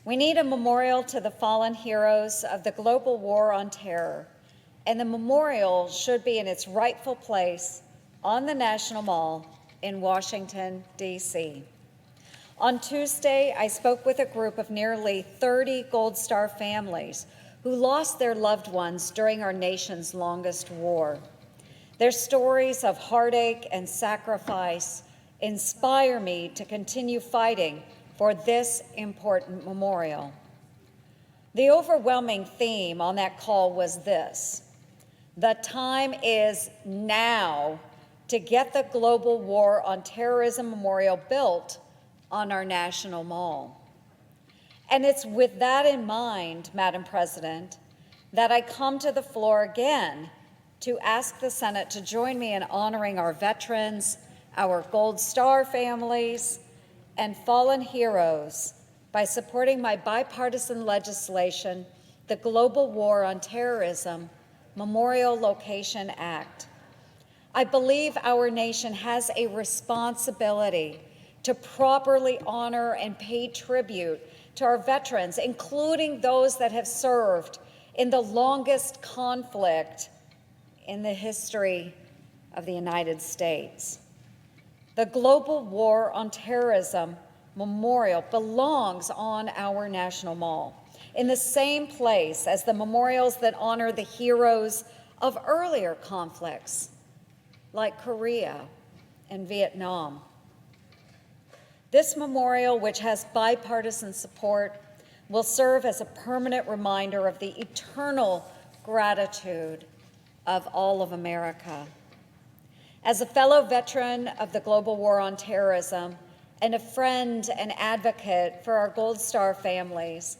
We need a memorial to the fallen heroes of the global war on terror, and the memorial should be in its rightful place on the National Mall in Washington, D.C. On Tuesday, I spoke with a group of nearly 30 Gold Star families who lost their loved ones during our nation's longest war. Their stories of heartache and sacrifice inspire me to continue fighting for this important memorial. The overwhelming theme on that call was this: the time is now to get the Global War on Terrorism Memorial built on our National Mall. And it's with that in mind, Madam President, that I come to the floor again to ask the Senate to join me in honoring our veterans, our Gold Star families, and fallen heroes by supporting my bipartisan legislation, the Global War on Terrorism Memorial Location Act. I believe our nation has a responsibility to properly honor and pay tribute to our veterans, including those that have served in the longest conflict in the history of the United States. The Global War on Terrorism Memorial belongs on our National Mall, in the same place as the memorials that honor the heroes of earlier conflicts, like Korea and Vietnam. This memorial, which has bipartisan support, will serve as a permanent reminder of the eternal gratitude of all of America. As a fellow veteran of the Global War on Terrorism and a friend and advocate for our Gold Star families,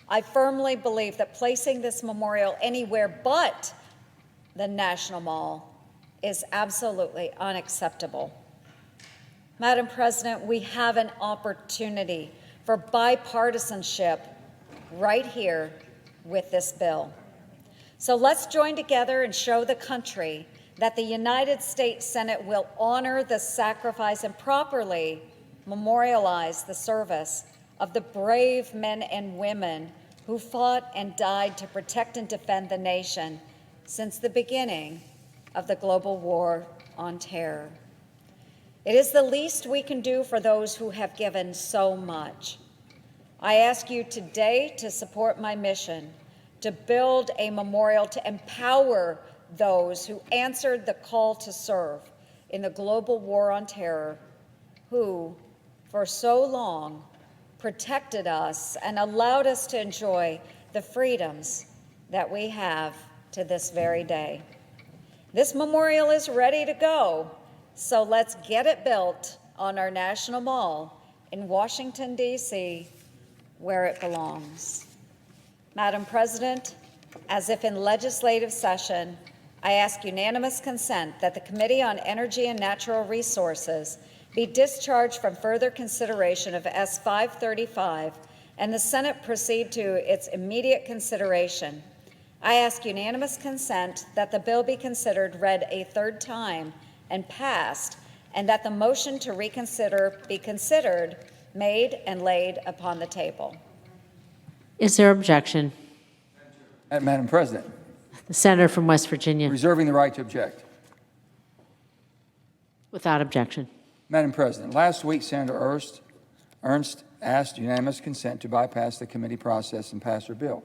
I firmly believe that placing this memorial anywhere but the National Mall is absolutely unacceptable. Madam President, we have an opportunity for bipartisanship right here with this bill. So let's join together and show the country that the United States Senate will honor the sacrifice and properly memorialize the service of the brave men and women who fought and died to protect and defend the nation since the beginning of the global war on terror. It is the least we can do for those who have given so much. I ask you today to support my mission to build a memorial to empower those who answered the call to serve in the global war on terror, who, for so long, protected us and allowed us to enjoy the freedoms that we have to this very day. This memorial is ready to go, so let's get it built on our National Mall in Washington, D.C., where it belongs. Madam President, as if in legislative session, I ask unanimous consent that the Committee on Energy and Natural Resources be discharged from further consideration of S. 535 and the Senate proceed to its immediate consideration. I ask unanimous consent that the bill be considered read a third time and passed, and that the motion to reconsider be considered, made, and laid upon the table. Is there objection? Madam President. The senator from West Virginia. Reserving the right to object. Without objection. Madam President, last week Senator Ernst asked unanimous consent to bypass the committee process and pass her bill.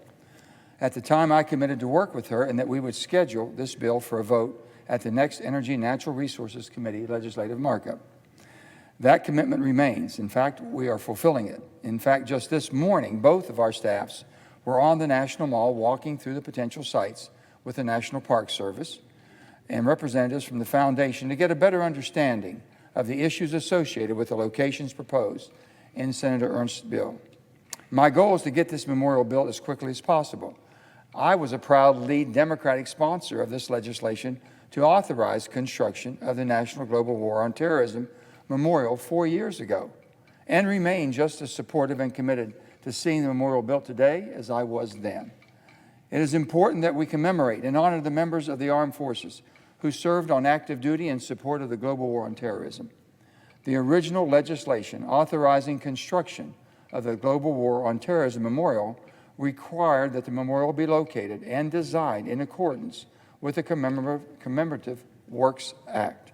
At the time, I committed to work with her and that we would schedule this bill for a vote at the next Energy and Natural Resources Committee legislative markup. That commitment remains. In fact, we are fulfilling it. In fact, just this morning, both of our staffs were on the National Mall walking through the potential sites with the National Park Service and representatives from the Foundation to get a better understanding of the issues associated with the locations proposed in Senator Ernst's bill. My goal is to get this memorial built as quickly as possible. I was a proud lead Democratic sponsor of this legislation to authorize construction of the National Global War on Terrorism Memorial 4 years ago, and remain just as supportive and committed to seeing the memorial built today as I was then. It is important that we commemorate and honor the members of the armed forces who served on active duty in support of the global war on terrorism. The original legislation authorizing construction of the Global War on Terrorism Memorial required that the memorial be located and designed in accordance with the Commemorative Works Act.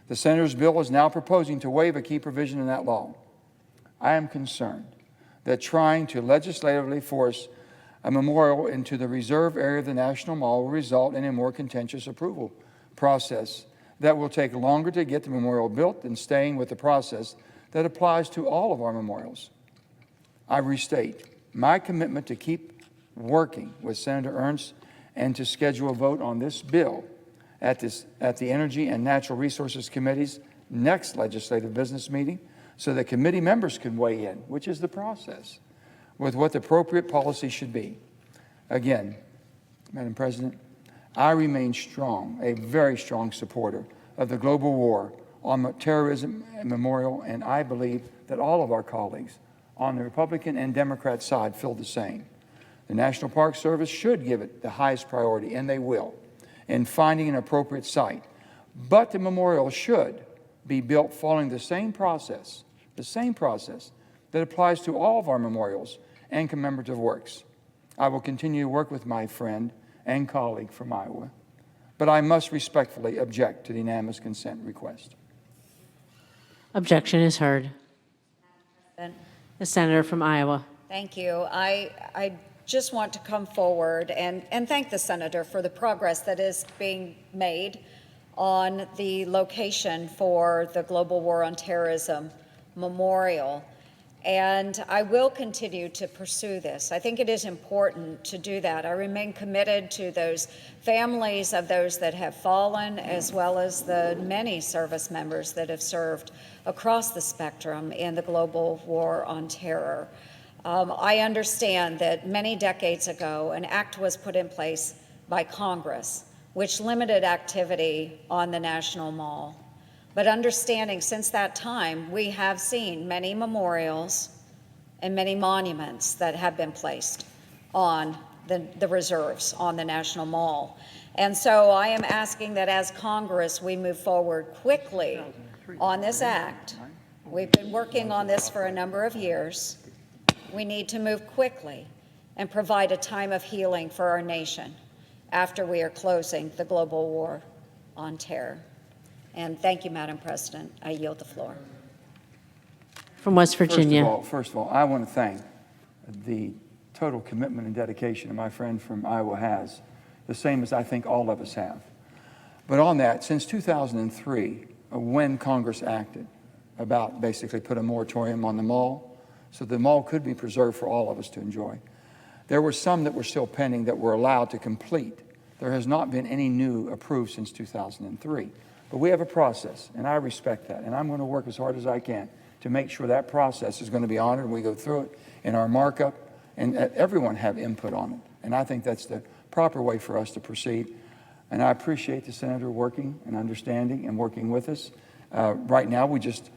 The Senator's bill is now proposing to waive a key provision in that law. I am concerned that trying to legislatively force a memorial into the reserve area of the National Mall will result in a more contentious approval process that will take longer to get the memorial built than staying with the process that applies to all of our memorials. I restate my commitment to keep working with Senator Ernst and to schedule a vote on this bill at the Energy and Natural Resources Committee's next legislative business meeting so that committee members can weigh in, which is the process, with what the appropriate policy should be. Again, Madam President, I remain strong, a very strong supporter of the global war on Terrorism Memorial, and I believe that all of our colleagues on the Republican and Democrat side feel the same. The National Park Service should give it the highest priority, and they will, in finding an appropriate site. But the memorial should be built following the same process that applies to all of our memorials and commemorative works. I will continue to work with my friend and colleague from Iowa, but I must respectfully object to the unanimous consent request. Objection is heard. And The senator from Iowa. thank you. I just want to come forward and thank the senator for the progress that is being made on the location for the Global War on Terrorism Memorial. And I will continue to pursue this. I think it is important to do that. I remain committed to those families of those that have fallen, as well as the many service members that have served across the spectrum in the global war on terror. I understand that many decades ago, an act was put in place by Congress which limited activity on the National Mall. But understanding since that time, we have seen many memorials and many monuments that have been placed on the reserves on the National Mall. And so I am asking that as Congress, we move forward quickly on this act. We've been working on this for a number of years. We need to move quickly and provide a time of healing for our nation after we are closing the global war on terror. And thank you, Madam President. I yield the floor. From West Virginia. First of all, I want to thank the total commitment and dedication that my friend from Iowa has, the same as I think all of us have. But on that, since 2003, when Congress acted about basically put a moratorium on the mall, so the mall could be preserved for all of us to enjoy, there were some that were still pending that were allowed to complete. There has not been any new approved since 2003. But we have a process, and I respect that, and I'm going to work as hard as I can to make sure that process is going to be honored, and we go through it in our markup, and everyone have input on it. And I think that's the proper way for us to proceed. And I appreciate the senator working and understanding and working with us. Right now, we just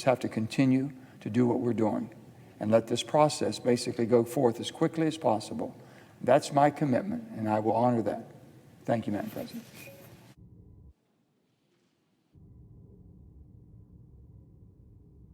have to continue to do what we're doing and let this process basically go forth as quickly as possible. That's my commitment, and I will honor that. Thank you, Madam President.